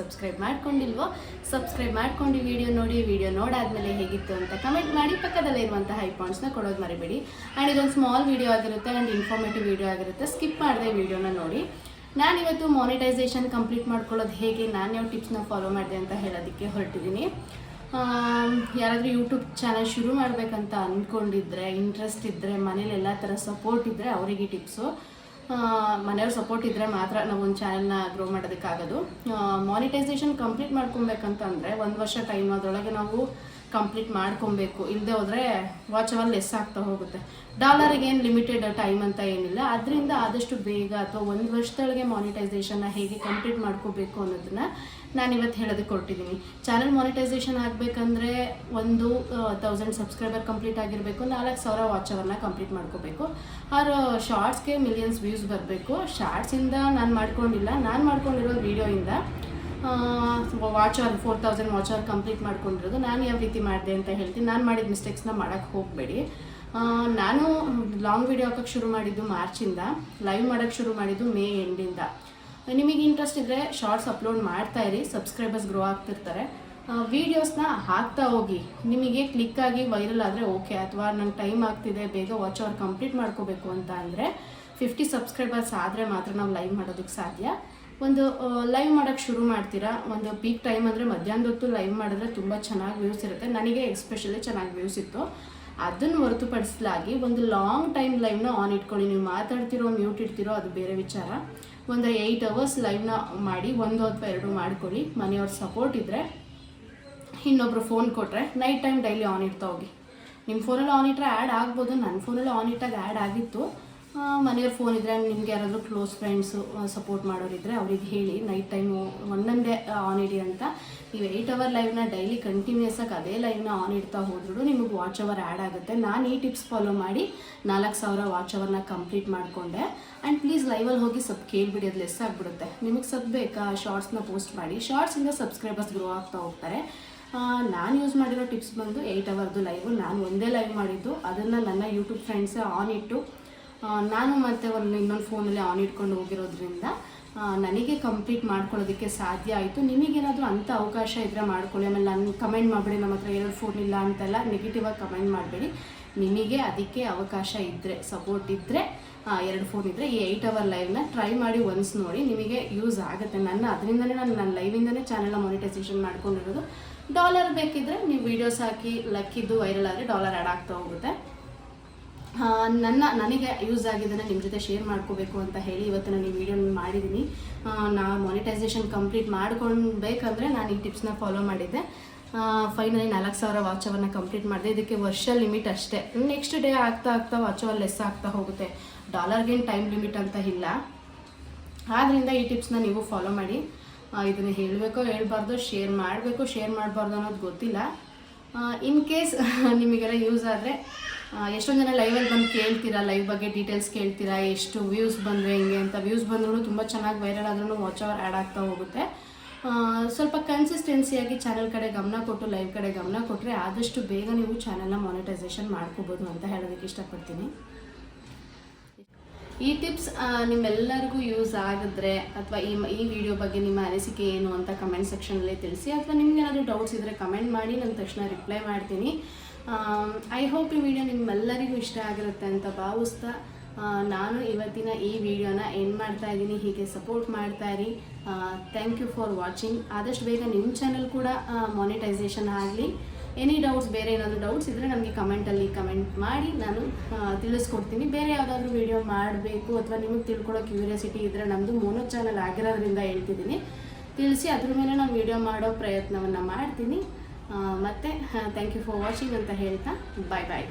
Subscribe ಮಾಡ್ಕೊಂಡಿಲ್ವೋ subscribe ಮಾಡ್ಕೊಂಡು video ನೋಡಾದ್ಮೇಲೆ ಹೇಗಿತ್ತು ಅಂತ ಕಮೆಂಟ್ ಮಾಡಿ. ಪಕ್ಕದಲ್ಲೇ ಇರುವಂತಹ ಐಕಾನ್ಸ್ನ ಕೊಡೋದು ಮರಿಬೇಡಿ. ಆ್ಯಂಡ್ ಇದೊಂದು ಸ್ಮಾಲ್ ವಿಡಿಯೋ ಆಗಿರುತ್ತೆ ಆ್ಯಂಡ್ ಇನ್ಫಾರ್ಮೇಟಿವ್ ವಿಡಿಯೋ ಆಗಿರುತ್ತೆ. ಸ್ಕಿಪ್ ಮಾಡಿದೆ ವಿಡಿಯೋನ ನೋಡಿ. ನಾನಿವತ್ತು ಮಾನಿಟೈಸೇಷನ್ ಕಂಪ್ಲೀಟ್ ಮಾಡ್ಕೊಳ್ಳೋದು ಹೇಗೆ, ನಾನು ಯಾವ ಟಿಪ್ಸ್ನ ಫಾಲೋ ಮಾಡಿದೆ ಅಂತ ಹೇಳೋದಕ್ಕೆ ಹೊರಟಿದ್ದೀನಿ. ಯಾರಾದರೂ ಯೂಟ್ಯೂಬ್ ಚಾನಲ್ ಶುರು ಮಾಡಬೇಕಂತ ಅಂದ್ಕೊಂಡಿದ್ರೆ, ಇಂಟ್ರೆಸ್ಟ್ ಇದ್ದರೆ, ಮನೇಲಿ ಎಲ್ಲ ಥರ ಸಪೋರ್ಟ್ ಇದ್ದರೆ ಅವರಿಗೆ ಟಿಪ್ಸು. ಮನೆಯವ್ರ ಸಪೋರ್ಟ್ ಇದ್ದರೆ ಮಾತ್ರ ನಾವು ಒಂದು ಚಾನಲ್ನ ಗ್ರೋ ಮಾಡೋದಕ್ಕಾಗೋದು. ಮಾನಿಟೈಸೇಷನ್ ಕಂಪ್ಲೀಟ್ ಮಾಡ್ಕೊಬೇಕಂತ ಅಂದರೆ 1 ವರ್ಷ ಟೈಮ್, ಅದರೊಳಗೆ ನಾವು ಕಂಪ್ಲೀಟ್ ಮಾಡ್ಕೊಬೇಕು. ಇಲ್ಲದೆ ಹೋದರೆ ವಾಚ್ ಅವರ್ ಲೆಸ್ ಆಗ್ತಾ ಹೋಗುತ್ತೆ. ಡಾಲರಿಗೇನು ಲಿಮಿಟೆಡ್ ಟೈಮ್ ಅಂತ ಏನಿಲ್ಲ. ಅದರಿಂದ ಆದಷ್ಟು ಬೇಗ ಅಥವಾ 1 ವರ್ಷದೊಳಗೆ ಮಾನಿಟೈಸೇಷನ್ನ ಹೇಗೆ ಕಂಪ್ಲೀಟ್ ಮಾಡ್ಕೋಬೇಕು ಅನ್ನೋದನ್ನು ನಾನಿವತ್ತು ಹೇಳೋದಕ್ಕೆ ಹೊರಟಿದ್ದೀನಿ. ಚಾನಲ್ ಮಾನಿಟೈಸೇಷನ್ ಆಗಬೇಕಂದ್ರೆ 1000 ಸಬ್ಸ್ಕ್ರೈಬರ್ ಕಂಪ್ಲೀಟ್ ಆಗಿರಬೇಕು, 4000 ವಾಚ್ ಅವರ್ನ ಕಂಪ್ಲೀಟ್ ಮಾಡ್ಕೋಬೇಕು. ಅವ್ರ ಶಾರ್ಟ್ಸ್ಗೆ ಮಿಲಿಯನ್ಸ್ ವ್ಯೂಸ್ ಬರಬೇಕು. ಶಾರ್ಟ್ಸಿಂದ ನಾನು ಮಾಡ್ಕೊಂಡಿಲ್ಲ, ನಾನು ಮಾಡ್ಕೊಂಡಿರೋ ವೀಡಿಯೋಯಿಂದ watch hour 4000 watch hour complete ಮಾಡ್ಕೊಂಡಿರೋದು. ನಾನು ಯಾವ ರೀತಿ ಮಾಡಿದೆ ಅಂತ ಹೇಳ್ತೀನಿ. ನಾನು ಮಾಡಿದ ಮಿಸ್ಟೇಕ್ಸ್ನ ಮಾಡೋಕ್ಕೆ ಹೋಗಬೇಡಿ. ನಾನು ಲಾಂಗ್ ವೀಡಿಯೋ ಹಾಕೋಕ್ಕೆ ಶುರು ಮಾಡಿದ್ದು ಮಾರ್ಚಿಂದ, ಲೈವ್ ಮಾಡೋಕ್ಕೆ ಶುರು ಮಾಡಿದ್ದು ಮೇ ಎಂಡಿಂದ. ನಿಮಗೆ ಇಂಟ್ರೆಸ್ಟ್ ಇದ್ದರೆ ಶಾರ್ಟ್ಸ್ ಅಪ್ಲೋಡ್ ಮಾಡ್ತಾಯಿರಿ, ಸಬ್ಸ್ಕ್ರೈಬರ್ಸ್ ಗ್ರೋ ಆಗ್ತಿರ್ತಾರೆ. ವೀಡಿಯೋಸ್ನ ಹಾಕ್ತಾ ಹೋಗಿ. ನಿಮಗೆ ಕ್ಲಿಕ್ಕಾಗಿ ವೈರಲ್ ಆದರೆ ಓಕೆ, ಅಥವಾ ನಂಗೆ ಟೈಮ್ ಆಗ್ತಿದೆ, ಬೇಗ ವಾಚ್ ಅವರ್ ಕಂಪ್ಲೀಟ್ ಮಾಡ್ಕೋಬೇಕು ಅಂತ ಅಂದರೆ 50 ಸಬ್ಸ್ಕ್ರೈಬರ್ಸ್ ಆದರೆ ಮಾತ್ರ ನಾವು ಲೈವ್ ಮಾಡೋದಕ್ಕೆ ಸಾಧ್ಯ. ಒಂದು ಲೈವ್ ಮಾಡೋಕ್ಕೆ ಶುರು ಮಾಡ್ತೀರಾ, ಒಂದು ಪೀಕ್ ಟೈಮ್ ಅಂದರೆ ಮಧ್ಯಾಹ್ನದ ಹೊತ್ತು ಲೈವ್ ಮಾಡಿದ್ರೆ ತುಂಬ ಚೆನ್ನಾಗಿ ವ್ಯೂಸ್ ಇರುತ್ತೆ. ನನಗೆ ಎಸ್ಪೆಷಲಿ ಚೆನ್ನಾಗಿ ವ್ಯೂಸ್ ಇತ್ತು. ಅದನ್ನು ಹೊರತುಪಡಿಸಲಾಗಿ ಒಂದು ಲಾಂಗ್ ಟೈಮ್ ಲೈವ್ನ ಆನ್ ಇಟ್ಕೊಳ್ಳಿ. ನೀವು ಮಾತಾಡ್ತಿರೋ ಮ್ಯೂಟ್ ಇಡ್ತಿರೋ ಅದು ಬೇರೆ ವಿಚಾರ. ಒಂದು 8 ಅವರ್ಸ್ ಲೈವ್ನ ಮಾಡಿ 1 ಅಥವಾ 2 ಮಾಡ್ಕೊಳ್ಳಿ. ಮನೆಯವ್ರ ಸಪೋರ್ಟ್ ಇದ್ದರೆ, ಇನ್ನೊಬ್ರು ಫೋನ್ ಕೊಟ್ಟರೆ ನೈಟ್ ಟೈಮ್ ಡೈಲಿ ಆನ್ ಇಡ್ತಾ ಹೋಗಿ. ನಿಮ್ಮ ಫೋನಲ್ಲಿ ಆನ್ ಇಟ್ಟರೆ ಆ್ಯಡ್ ಆಗ್ಬೋದು. ನನ್ನ ಫೋನಲ್ಲಿ ಆನ್ ಇಟ್ಟಾಗ ಆ್ಯಡ್ ಆಗಿತ್ತು. ಮನೆಯವ್ರ ಫೋನ್ ಇದ್ದರೆ, ನಿಮಗೆ ಯಾರಾದರೂ ಕ್ಲೋಸ್ ಫ್ರೆಂಡ್ಸು ಸಪೋರ್ಟ್ ಮಾಡೋರಿದ್ದರೆ ಅವ್ರಿಗೆ ಹೇಳಿ ನೈಟ್ ಟೈಮು ಒಂದೊಂದೇ ಆನ್ ಇಡಿ ಅಂತ. ನೀವು 8 ಅವರ್ ಲೈವ್ನ ಡೈಲಿ ಕಂಟಿನ್ಯೂಸ್ ಆಗಿ ಅದೇ ಲೈವ್ನ ಆನ್ ಇಡ್ತಾ ಹೋದ್ರೂ ನಿಮಗೆ ವಾಚ್ ಅವರ್ ಆ್ಯಡ್ ಆಗುತ್ತೆ. ನಾನು ಈ ಟಿಪ್ಸ್ ಫಾಲೋ ಮಾಡಿ 4000 ವಾಚ್ ಅವರ್ನ ಕಂಪ್ಲೀಟ್ ಮಾಡಿಕೊಂಡೆ. ಆ್ಯಂಡ್ ಪ್ಲೀಸ್ ಲೈವಲ್ಲಿ ಹೋಗಿ ಕೇಳಿಬಿಡಿ, ಅದು ಲೆಸ್ ಆಗಿಬಿಡುತ್ತೆ. ನಿಮಗೆ ಬೇಕಾ ಶಾರ್ಟ್ಸ್ನ ಪೋಸ್ಟ್ ಮಾಡಿ. ಶಾರ್ಟ್ಸಿಂದ ಸಬ್ಸ್ಕ್ರೈಬರ್ಸ್ ಗ್ರೋ ಆಗ್ತಾ ಹೋಗ್ತಾರೆ. ನಾನು ಯೂಸ್ ಮಾಡಿರೋ ಟಿಪ್ಸ್ ಬಂದು 8 ಅವರ್ದು ಲೈವು. ನಾನು ಒಂದೇ ಲೈವ್ ಮಾಡಿದ್ದು, ಅದನ್ನು ನನ್ನ ಯೂಟ್ಯೂಬ್ ಫ್ರೆಂಡ್ಸೇ ಆನ್ ಇಟ್ಟು ನಾನು ಮತ್ತು ಇನ್ನೊಂದು ಫೋನಲ್ಲಿ ಆನ್ ಇಟ್ಕೊಂಡು ಹೋಗಿರೋದ್ರಿಂದ ನನಗೆ ಕಂಪ್ಲೀಟ್ ಮಾಡ್ಕೊಳ್ಳೋದಕ್ಕೆ ಸಾಧ್ಯ ಆಯಿತು. ನಿಮಗೇನಾದರೂ ಅಂಥ ಅವಕಾಶ ಇದ್ದರೆ ಮಾಡ್ಕೊಳ್ಳಿ. ಆಮೇಲೆ ನಾನು ಕಮೆಂಟ್ ಮಾಡಬೇಡಿ, ನಮ್ಮ ಹತ್ರ 2 ಫೋನ್ ಇಲ್ಲ ಅಂತೆಲ್ಲ ನೆಗೆಟಿವಾಗಿ ಕಮೆಂಟ್ ಮಾಡಬೇಡಿ. ನಿಮಗೆ ಅದಕ್ಕೆ ಅವಕಾಶ ಇದ್ದರೆ, ಸಪೋರ್ಟ್ ಇದ್ದರೆ, 2 ಫೋನ್ ಇದ್ದರೆ ಈ 8 ಅವರ್ ಲೈವ್ನ ಟ್ರೈ ಮಾಡಿ ಒನ್ಸ್ ನೋಡಿ, ನಿಮಗೆ ಯೂಸ್ ಆಗುತ್ತೆ. ಅದರಿಂದನೇ ನನ್ನ ಲೈವಿಂದನೇ ಚಾನಲ್ನ ಮಾನಿಟೈಸೇಷನ್ ಮಾಡ್ಕೊಂಡಿರೋದು. ಡಾಲರ್ ಬೇಕಿದ್ದರೆ ನೀವು ವೀಡಿಯೋಸ್ ಹಾಕಿ ಲಕ್ಕಿದ್ದು ವೈರಲ್ ಆದರೆ ಡಾಲರ್ ಆ್ಯಡ್ ಆಗ್ತಾ ಹೋಗುತ್ತೆ. ನನಗೆ ಯೂಸ್ ಆಗಿದ್ದನ್ನು ನಿಮ್ಮ ಜೊತೆ ಶೇರ್ ಮಾಡ್ಕೋಬೇಕು ಅಂತ ಹೇಳಿ ಇವತ್ತು ನಾನು ಈ ವಿಡಿಯೋ ಮಾಡಿದ್ದೀನಿ. ನಾವು ಮಾನಿಟೈಸೇಷನ್ ಕಂಪ್ಲೀಟ್ ಮಾಡ್ಕೊಳ್ಬೇಕಂದ್ರೆ ನಾನು ಈ ಟಿಪ್ಸ್ನ ಫಾಲೋ ಮಾಡಿದ್ದೆ. ಫೈನಲಿ 4000 ವಾಚ್ ಅವರ್ನ ಕಂಪ್ಲೀಟ್ ಮಾಡಿದೆ. ಇದಕ್ಕೆ ವರ್ಷ ಲಿಮಿಟ್ ಅಷ್ಟೇ. ನೆಕ್ಸ್ಟ್ ಡೇ ಆಗ್ತಾ ವಾಚ್ ಅವರ್ ಲೆಸ್ ಆಗ್ತಾ ಹೋಗುತ್ತೆ. ಡಾಲರ್ಗೇನು ಟೈಮ್ ಲಿಮಿಟ್ ಅಂತ ಇಲ್ಲ. ಆದ್ದರಿಂದ ಈ ಟಿಪ್ಸ್ನ ನೀವು ಫಾಲೋ ಮಾಡಿ. ಇದನ್ನು ಹೇಳಬೇಕೋ ಹೇಳ್ಬಾರ್ದು, ಶೇರ್ ಮಾಡಬೇಕು ಶೇರ್ ಮಾಡಬಾರ್ದು ಅನ್ನೋದು ಗೊತ್ತಿಲ್ಲ. ಇನ್ ಕೇಸ್ ನಿಮಗೆಲ್ಲ ಯೂಸ್ ಆದರೆ, ಎಷ್ಟೊಂದು ಜನ ಲೈವಲ್ಲಿ ಬಂದು ಕೇಳ್ತೀರಾ, ಲೈವ್ ಬಗ್ಗೆ ಡೀಟೇಲ್ಸ್ ಕೇಳ್ತೀರಾ, ಎಷ್ಟು ವ್ಯೂಸ್ ಬಂದರೆ ಹೆಂಗೆ ಅಂತ. ವ್ಯೂಸ್ ಬಂದ್ರೂ ತುಂಬ ಚೆನ್ನಾಗಿ ವೈರಲ್ ಆದ್ರೂ ವಾಚ್ ಅವರ್ ಆ್ಯಡ್ ಆಗ್ತಾ ಹೋಗುತ್ತೆ. ಸ್ವಲ್ಪ ಕನ್ಸಿಸ್ಟೆನ್ಸಿಯಾಗಿ ಚಾನಲ್ ಕಡೆ ಗಮನ ಕೊಟ್ಟು, ಲೈವ್ ಕಡೆ ಗಮನ ಕೊಟ್ಟರೆ ಆದಷ್ಟು ಬೇಗ ನೀವು ಚಾನಲ್ನ ಮಾನಿಟೈಸೇಷನ್ ಮಾಡ್ಕೋಬೋದು ಅಂತ ಹೇಳೋದಕ್ಕೆ ಇಷ್ಟಪಡ್ತೀನಿ. ಈ ಟಿಪ್ಸ್ ನಿಮ್ಮೆಲ್ಲರಿಗೂ ಯೂಸ್ ಆಗಿದ್ರೆ, ಅಥವಾ ಈ ವಿಡಿಯೋ ಬಗ್ಗೆ ನಿಮ್ಮ ಅನಿಸಿಕೆ ಏನು ಅಂತ ಕಮೆಂಟ್ ಸೆಕ್ಷನಲ್ಲಿ ತಿಳಿಸಿ. ಅಥವಾ ನಿಮ್ಗೇನಾದರೂ ಡೌಟ್ಸ್ ಇದ್ದರೆ ಕಮೆಂಟ್ ಮಾಡಿ, ನಾನು ತಕ್ಷಣ ರಿಪ್ಲೈ ಮಾಡ್ತೀನಿ. ಐ ಹೋಪ್ ಈ ವಿಡಿಯೋ ನಿಮ್ಮೆಲ್ಲರಿಗೂ ಇಷ್ಟ ಆಗಿರುತ್ತೆ ಅಂತ ಭಾವಿಸ್ತಾ ನಾನು ಇವತ್ತಿನ ಈ ವಿಡಿಯೋನ ಎಂಡ್ ಮಾಡ್ತಾ ಇದ್ದೀನಿ. ಹೀಗೆ ಸಪೋರ್ಟ್ ಮಾಡ್ತಾ ಇರಿ. Thank you for watching. ಆದಷ್ಟು ಬೇಗ ನಿಮ್ಮ ಚಾನಲ್ ಕೂಡ ಮಾನಿಟೈಸೇಷನ್ ಆಗಲಿ. ಎನಿ ಡೌಟ್ಸ್, ಬೇರೆ ಏನಾದರೂ ಡೌಟ್ಸ್ ಇದ್ದರೆ ನನಗೆ ಕಮೆಂಟಲ್ಲಿ ಕಮೆಂಟ್ ಮಾಡಿ, ನಾನು ತಿಳಿಸ್ಕೊಡ್ತೀನಿ. ಬೇರೆ ಯಾವುದಾದ್ರೂ ವಿಡಿಯೋ ಮಾಡಬೇಕು ಅಥವಾ ನಿಮಗೆ ತಿಳ್ಕೊಳ್ಳೋ ಕ್ಯೂರಿಯಾಸಿಟಿ ಇದ್ದರೆ, ನಮ್ಮದು ಮೋನೋ ಚಾನಲ್ ಆಗಿರೋದ್ರಿಂದ ಹೇಳ್ತಿದ್ದೀನಿ, ತಿಳಿಸಿ. ಅದ್ರ ಮೇಲೆ ನಾನು ವಿಡಿಯೋ ಮಾಡೋ ಪ್ರಯತ್ನವನ್ನು ಮಾಡ್ತೀನಿ. ಮತ್ತು ಥ್ಯಾಂಕ್ ಯು ಫಾರ್ ವಾಚಿಂಗ್ ಅಂತ ಹೇಳ್ತಾ ಬಾಯ್ ಬಾಯ್.